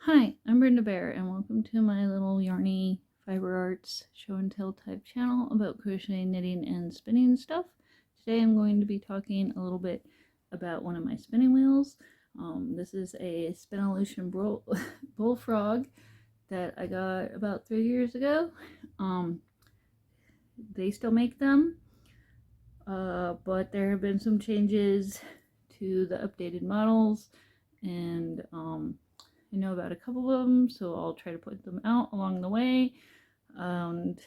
Hi, I'm Brenda Bear, and welcome to my little yarny fiber arts show and tell type channel about crocheting, knitting, and spinning stuff. Today I'm going to be talking a little bit about one of my spinning wheels. This is a SpinOlution Bullfrog that I got about 3 years ago. They still make them, but there have been some changes to the updated models, and I know about a couple of them, so I'll try to put them out along the way. And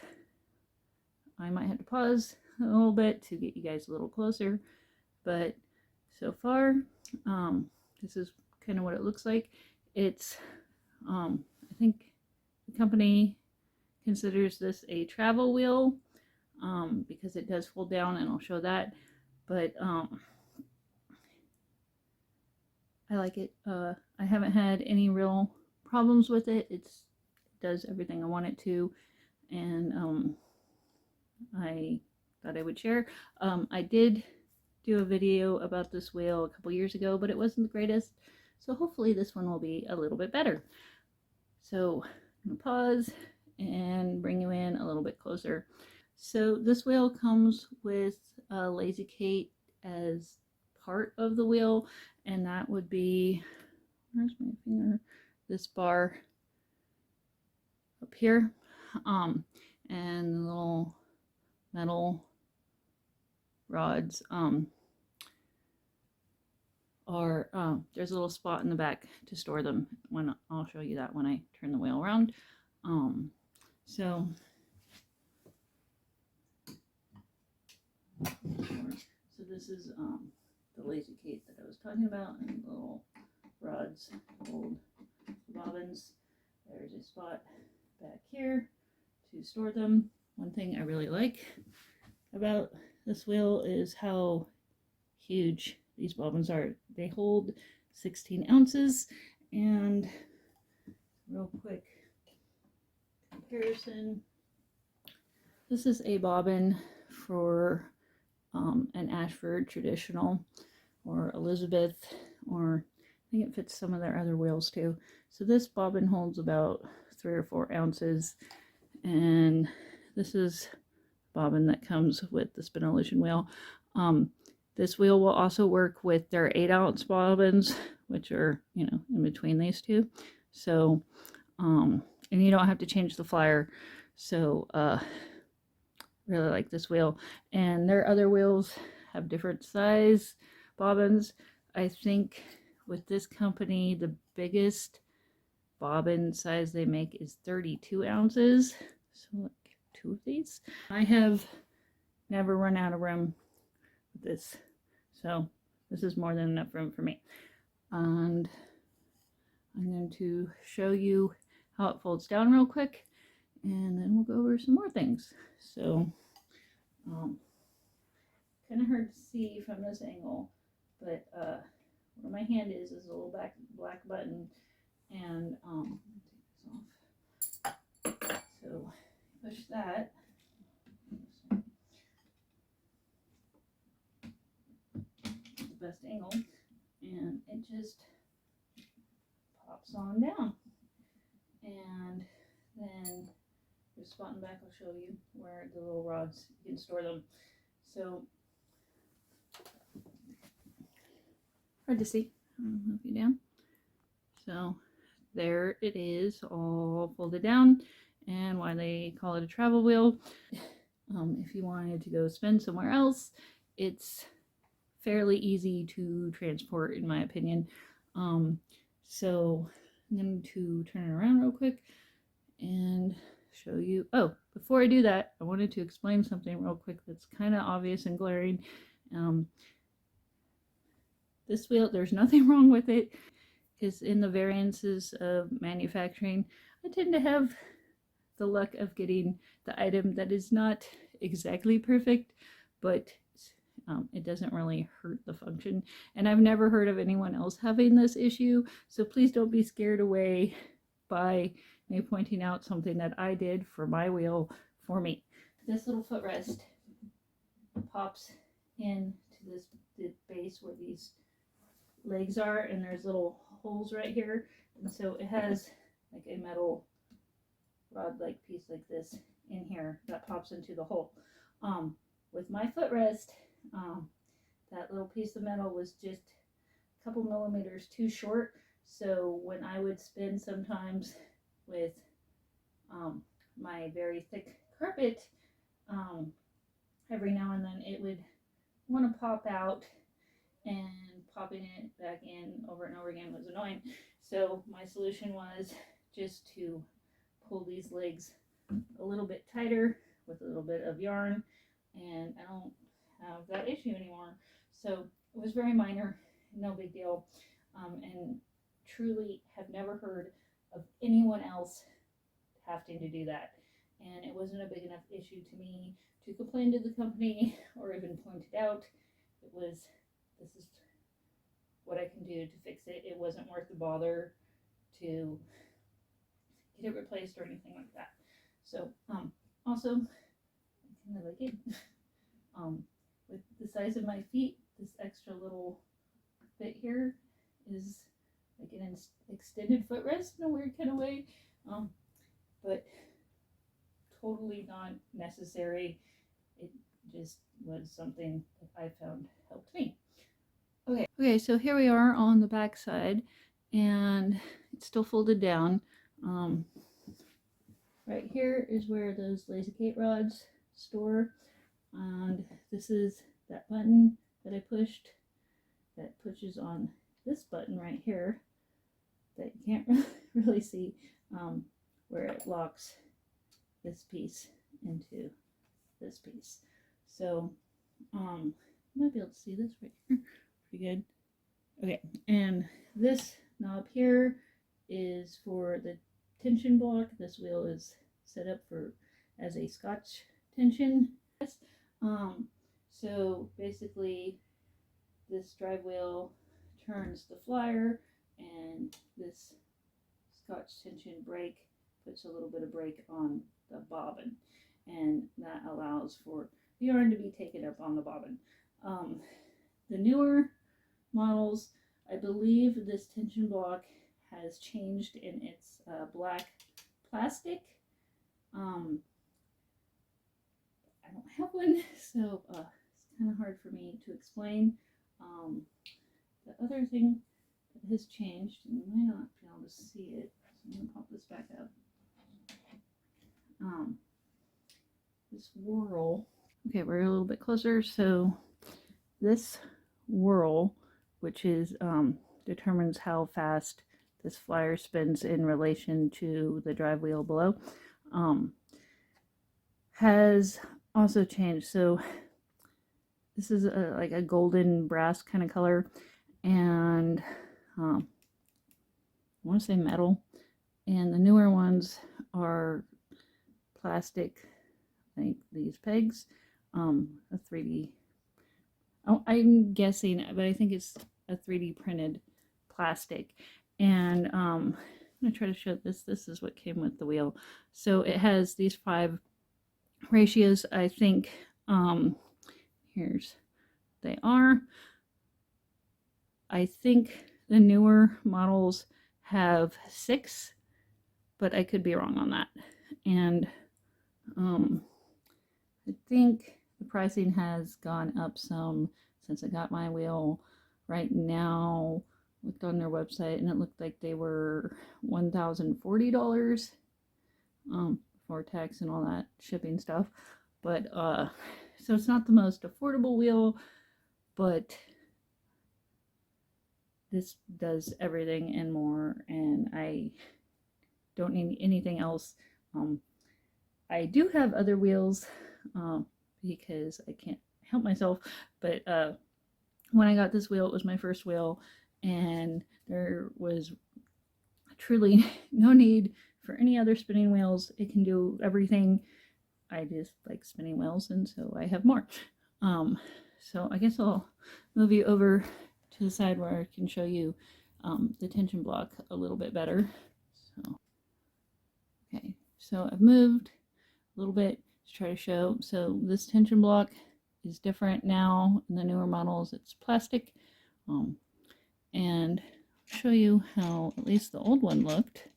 I might have to pause a little bit to get you guys a little closer, but so far, this is kind of what it looks like. It's, I think the company considers this a travel wheel, because it does fold down, and I'll show that, but I like it. I haven't had any real problems with it. It does everything I want it to, and I thought I would share. I did do a video about this wheel a couple years ago, but it wasn't the greatest, so hopefully this one will be a little bit better. So I'm gonna pause and bring you in a little bit closer. So this wheel comes with a Lazy Kate as part of the wheel, and that would be, where's my finger, this bar up here, and the little metal rods there's a little spot in the back to store them. When I'll show you that when I turn the wheel around. So this is the Lazy Kate that I was talking about, and the little rods hold the bobbins. There's a spot back here to store them. One thing I really like about this wheel is how huge these bobbins are. They hold 16 ounces, and real quick comparison, this is a bobbin for an Ashford traditional, or Elizabeth, or I think it fits some of their other wheels too. So this bobbin holds about 3 or 4 ounces, and this is bobbin that comes with the SpinOlution wheel. This wheel will also work with their 8-ounce bobbins, which are, you know, in between these two. So, and you don't have to change the flyer. So, really like this wheel. And their other wheels have different size bobbins. I think with this company, the biggest bobbin size they make is 32 ounces. So like 2 of these. I have never run out of room with this. So this is more than enough room for me. And I'm going to show you how it folds down real quick, and then we'll go over some more things. So kind of hard to see from this angle, but where my hand is a little black button, and take this off. So push that. The best angle, and it just pops on down. And then there's a spot in the back I'll show you where the little rods, you can store them. So hard to see. I'll move you down. So there it is, all folded down, and why they call it a travel wheel. If you wanted to go spend somewhere else, it's fairly easy to transport, in my opinion. So I'm going to turn it around real quick and show you. Oh, before I do that, I wanted to explain something real quick that's kind of obvious and glaring. This wheel, there's nothing wrong with it, because in the variances of manufacturing, I tend to have the luck of getting the item that is not exactly perfect, but it doesn't really hurt the function. And I've never heard of anyone else having this issue, so please don't be scared away by me pointing out something that I did for my wheel for me. This little footrest pops into this base where these legs are, and there's little holes right here, and so it has like a metal rod-like piece like this in here that pops into the hole. With my footrest, that little piece of metal was just a couple millimeters too short, so when I would spin sometimes with my very thick carpet, every now and then it would want to pop out, and popping it back in over and over again was annoying. So my solution was just to pull these legs a little bit tighter with a little bit of yarn, and I don't have that issue anymore. So it was very minor, no big deal, and truly have never heard of anyone else having to do that. And it wasn't a big enough issue to me to complain to the company or even point it out. It was, this is what I can do to fix it. It wasn't worth the bother to get it replaced or anything like that. So also, I kind of like it. With the size of my feet, this extra little bit here is like an extended footrest in a weird kind of way, but totally not necessary. It just was something that I found helped me. Okay, so here we are on the back side, and it's still folded down. Right here is where those lazy Kate rods store, and this is that button that I pushed that pushes on this button right here that you can't really see, where it locks this piece into this piece. So you might be able to see this right here pretty good. Okay, and this knob here is for the tension block. This wheel is set up for as a Scotch tension. So basically this drive wheel turns the flyer, and this Scotch tension brake puts a little bit of brake on the bobbin, and that allows for the yarn to be taken up on the bobbin. The newer models, I believe this tension block has changed in its black plastic. I don't have one, so it's kind of hard for me to explain. The other thing that has changed, and you might not be able to see it, so I'm going to pop this back up. This whirl. Okay, we're a little bit closer. So this whirl, which is determines how fast this flyer spins in relation to the drive wheel below, has also changed. So this is like a golden brass kind of color, and I want to say metal, and the newer ones are plastic, like these pegs, a 3D, oh, I'm guessing, but I think it's a 3D printed plastic. And I'm going to try to show this. This is what came with the wheel. So it has these 5 ratios, I think. Here's they are. I think the newer models have 6, but I could be wrong on that. And I think the pricing has gone up some since I got my wheel. Right now, looked on their website, and it looked like they were $1,040 for tax and all that shipping stuff. But so it's not the most affordable wheel, but this does everything and more, and I don't need anything else. I do have other wheels because I can't help myself, but when I got this wheel, it was my first wheel, and there was truly no need for any other spinning wheels. It can do everything. I just like spinning wheels, and so I have more. So I guess I'll move you over to the side where I can show you the tension block a little bit better. So, okay, so I've moved a little bit to try to show. So this tension block is different now in the newer models. It's plastic, and show you how at least the old one looked.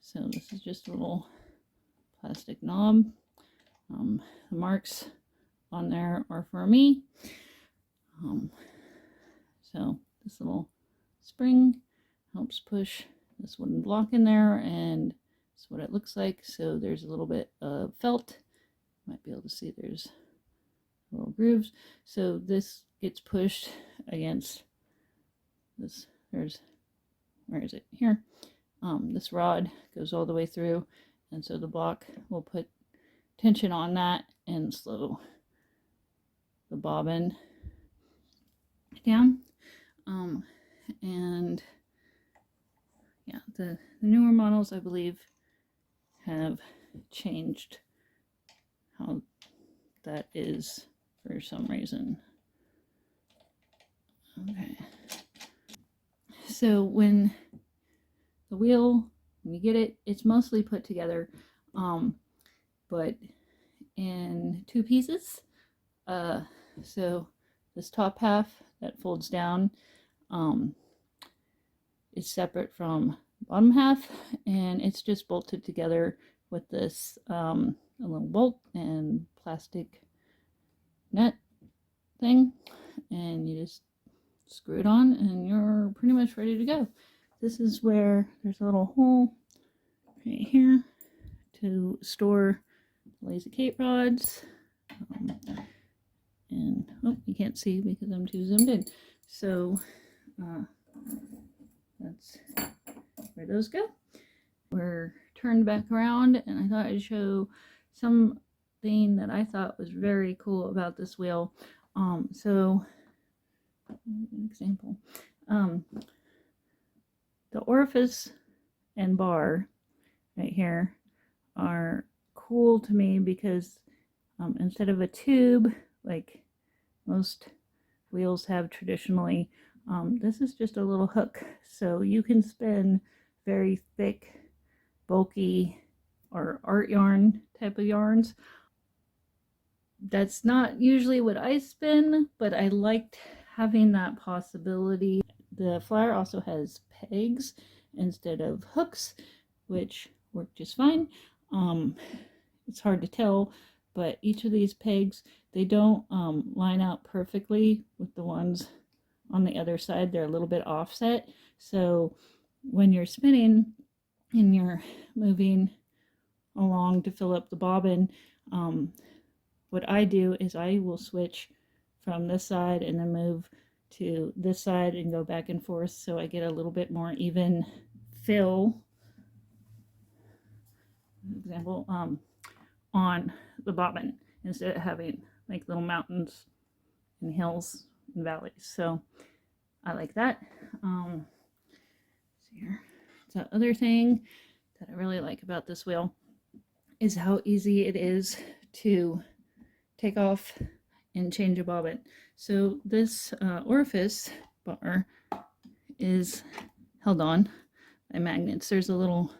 So this is just a little plastic knob. The marks on there are for me. So this little spring helps push this wooden block in there, and that's what it looks like. So there's a little bit of felt. Might be able to see there's little grooves. So this gets pushed against this. There's, where is it? Here. This rod goes all the way through, and so the block will put tension on that and slow the bobbin down. And yeah, the newer models, I believe, have changed how that is for some reason. Okay. So when the wheel, when you get it, it's mostly put together, but in two pieces. So this top half that folds down is separate from the bottom half, and it's just bolted together with this a little bolt and plastic nut thing, and you just screw it on and you're pretty much ready to go. This is where there's a little hole right here to store lazy Kate rods. And oh, you can't see because I'm too zoomed in. So that's where those go. We're turned back around, and I thought I'd show something that I thought was very cool about this wheel. So an example, the orifice and bar right here are cool to me because instead of a tube like most wheels have traditionally, this is just a little hook, so you can spin very thick, bulky, or art yarn type of yarns. That's not usually what I spin, but I liked having that possibility. The flower also has pegs instead of hooks, which work just fine. It's hard to tell, but each of these pegs, they don't line out perfectly with the ones on the other side. They're a little bit offset. So when you're spinning and you're moving along to fill up the bobbin, what I do is I will switch from this side and then move to this side and go back and forth, so I get a little bit more even fill, for example, on the bobbin, instead of having like little mountains and hills and valleys. So I like that. See here. The other thing that I really like about this wheel is how easy it is to take off and change a bobbin. So this orifice bar is held on by magnets. There's a little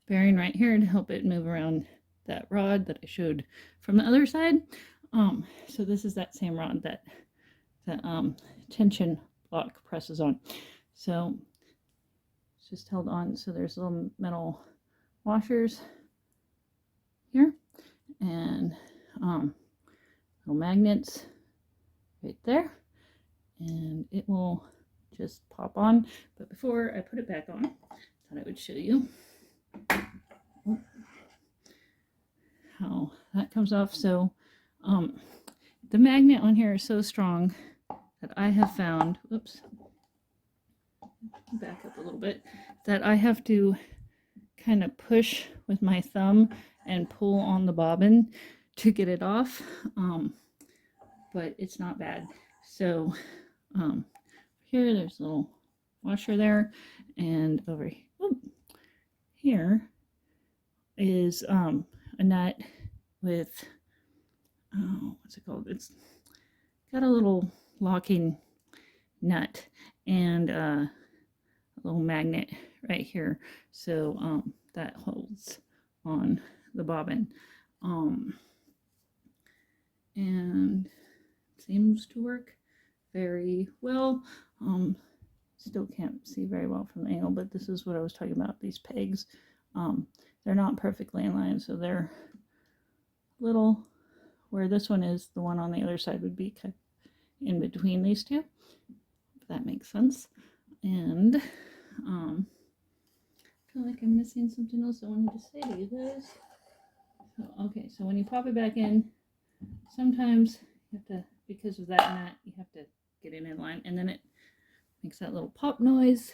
bearing right here to help it move around that rod that I showed from the other side. So this is that same rod that the tension block presses on. So it's just held on. So there's little metal washers here, and little magnets right there, and it will just pop on. But before I put it back on, I thought I would show you how that comes off. So the magnet on here is so strong that I have found, oops, back up a little bit, that I have to kind of push with my thumb and pull on the bobbin to get it off, but it's not bad. So here there's a little washer there, and over here is a nut with, oh, what's it called? It's got a little locking nut and a little magnet right here, so that holds on the bobbin, and seems to work very well. still can't see very well from the angle, but this is what I was talking about, these pegs. They're not perfectly in line, so they're little, where this one is, the one on the other side would be kind of in between these two, if that makes sense. And I feel like I'm missing something else I wanted to say to you guys. So, okay, so when you pop it back in, sometimes you have to, because of that and that, you have to get it in line, and then it makes that little pop noise,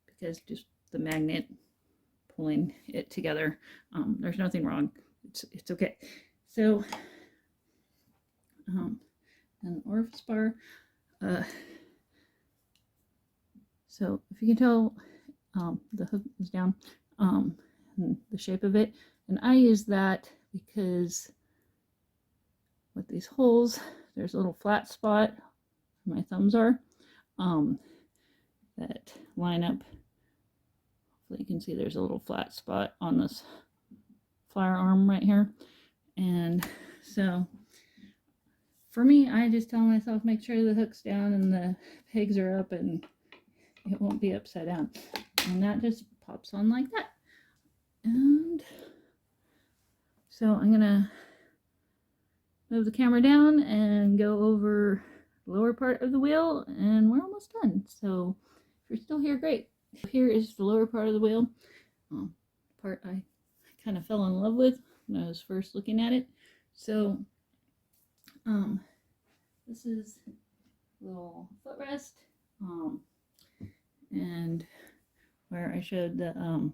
because just the magnet pulling it together. There's nothing wrong. It's okay. So, an orifice bar. So if you can tell, the hook is down, and the shape of it, and I use that because with these holes, there's a little flat spot where my thumbs are, that line up. Hopefully you can see there's a little flat spot on this flower arm right here. And so for me, I just tell myself, make sure the hook's down and the pegs are up and it won't be upside down. And that just pops on like that. And so I'm gonna move the camera down and go over the lower part of the wheel, and we're almost done. So if you're still here, great. Here is the lower part of the wheel, part I kind of fell in love with when I was first looking at it. So this is a little footrest, and where I showed the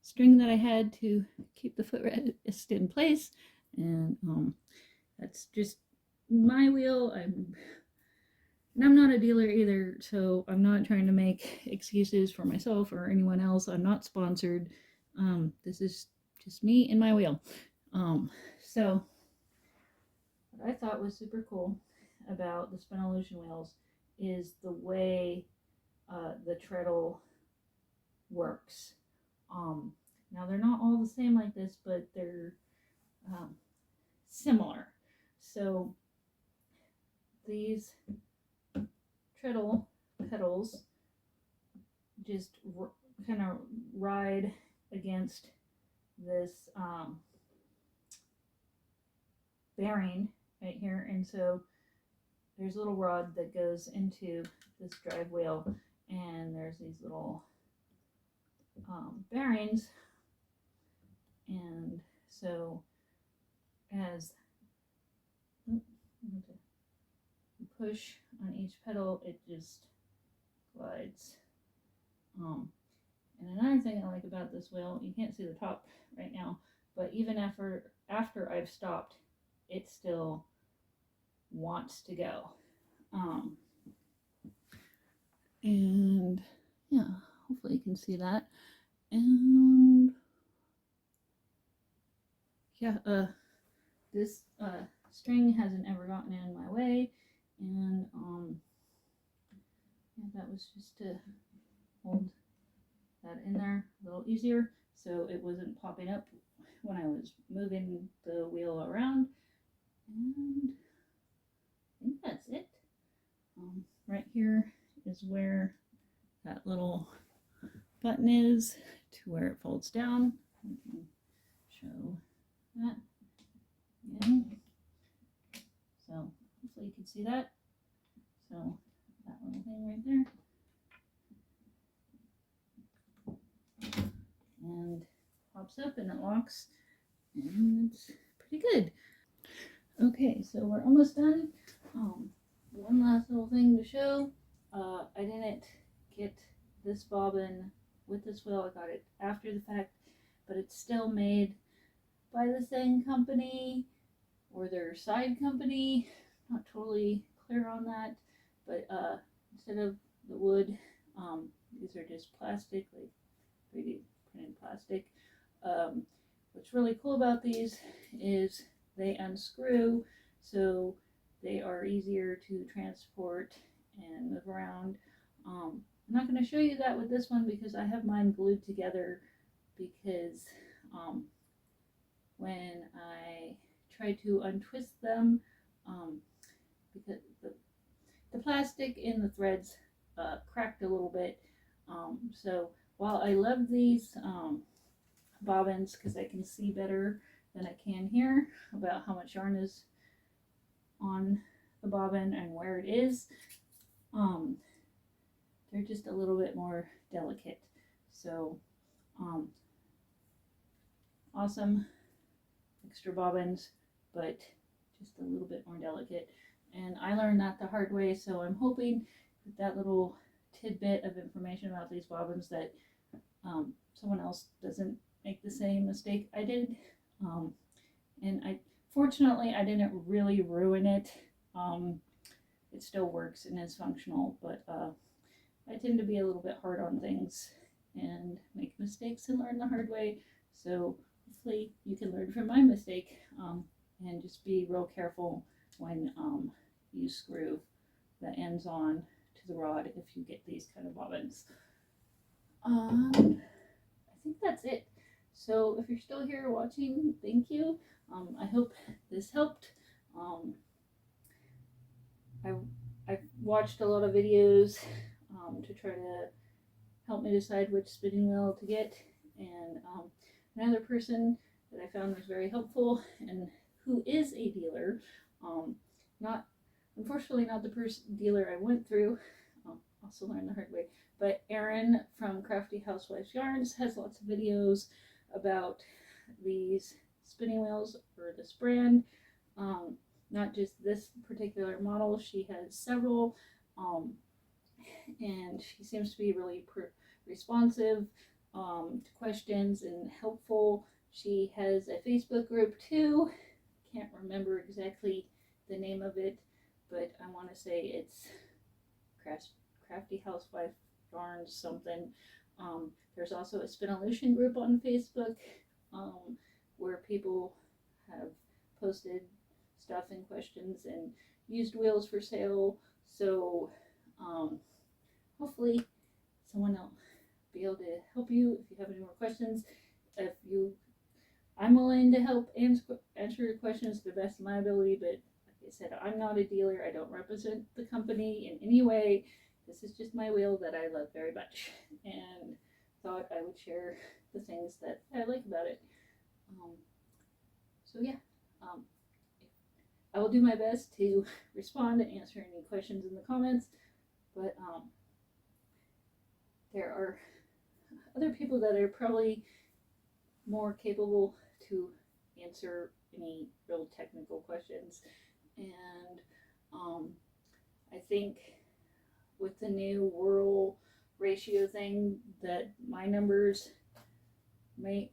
string that I had to keep the footrest in place. And that's just my wheel. And I'm not a dealer either, so I'm not trying to make excuses for myself or anyone else. I'm not sponsored. This is just me and my wheel. So what I thought was super cool about the SpinOlution wheels is the way the treadle works. Now they're not all the same like this, but they're similar. So these treadle pedals just kind of ride against this bearing right here, and so there's a little rod that goes into this drive wheel, and there's these little bearings, and so as you push on each pedal, it just glides. And another thing I like about this wheel, you can't see the top right now, but even after I've stopped, it still wants to go. And yeah, hopefully you can see that. And yeah, this string hasn't ever gotten in my way, and yeah, that was just to hold that in there a little easier so it wasn't popping up when I was moving the wheel around. And I think that's it. Right here is where that little button is to where it folds down. I can show that again. So hopefully you can see that. So that little thing right there. And pops up and it locks, and it's pretty good. Okay, so we're almost done. One last little thing to show. I didn't get this bobbin with this wheel. I got it after the fact, but it's still made by the same company or their side company. Not totally clear on that, but instead of the wood, these are just plastic, like 3D printed plastic. What's really cool about these is they unscrew, so they are easier to transport and move around. I'm not going to show you that with this one because I have mine glued together, because when I try to untwist them, because the plastic in the threads cracked a little bit. So while I love these bobbins because I can see better than I can here about how much yarn is on the bobbin and where it is, they're just a little bit more delicate. So awesome extra bobbins, but just a little bit more delicate. And I learned that the hard way, so I'm hoping with that little tidbit of information about these bobbins that someone else doesn't make the same mistake I did. And fortunately I didn't really ruin it. It still works and is functional, but I tend to be a little bit hard on things and make mistakes and learn the hard way. So hopefully you can learn from my mistake and just be real careful when you screw the ends on to the rod if you get these kind of bobbins. I think that's it. So if you're still here watching, thank you. I hope this helped. I've watched a lot of videos to try to help me decide which spinning wheel to get, and another person that I found was very helpful and who is a dealer, unfortunately not the dealer I went through, also learned the hard way, but Erin from Crafty Housewife Yarns has lots of videos about these spinning wheels or this brand. Not just this particular model, she has several, and she seems to be really responsive to questions and helpful. She has a Facebook group too. Can't remember exactly the name of it, but I want to say it's Crafty Housewife Yarns something. There's also a SpinOlution group on Facebook where people have posted stuff and questions and used wheels for sale. So hopefully someone else will be able to help you if you have any more questions. I'm willing to help answer your questions to the best of my ability, but like I said, I'm not a dealer. I don't represent the company in any way. This is just my wheel that I love very much, and thought I would share the things that I like about it. So yeah, I will do my best to respond and answer any questions in the comments, but there are other people that are probably more capable to answer any real technical questions. And I think with the new whirl ratio thing that my numbers they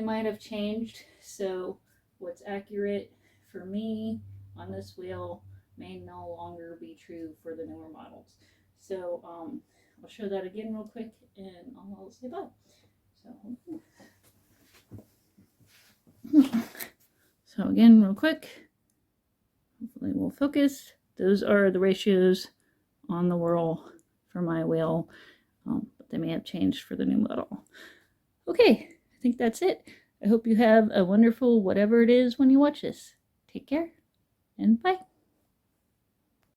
might have changed, so what's accurate for me on this wheel may no longer be true for the newer models. So I'll show that again real quick and I'll say bye. So again real quick, hopefully we'll focus. Those are the ratios on the whirl for my wheel, but they may have changed for the new model. Okay, I think that's it. I hope you have a wonderful whatever it is when you watch this. Take care and bye.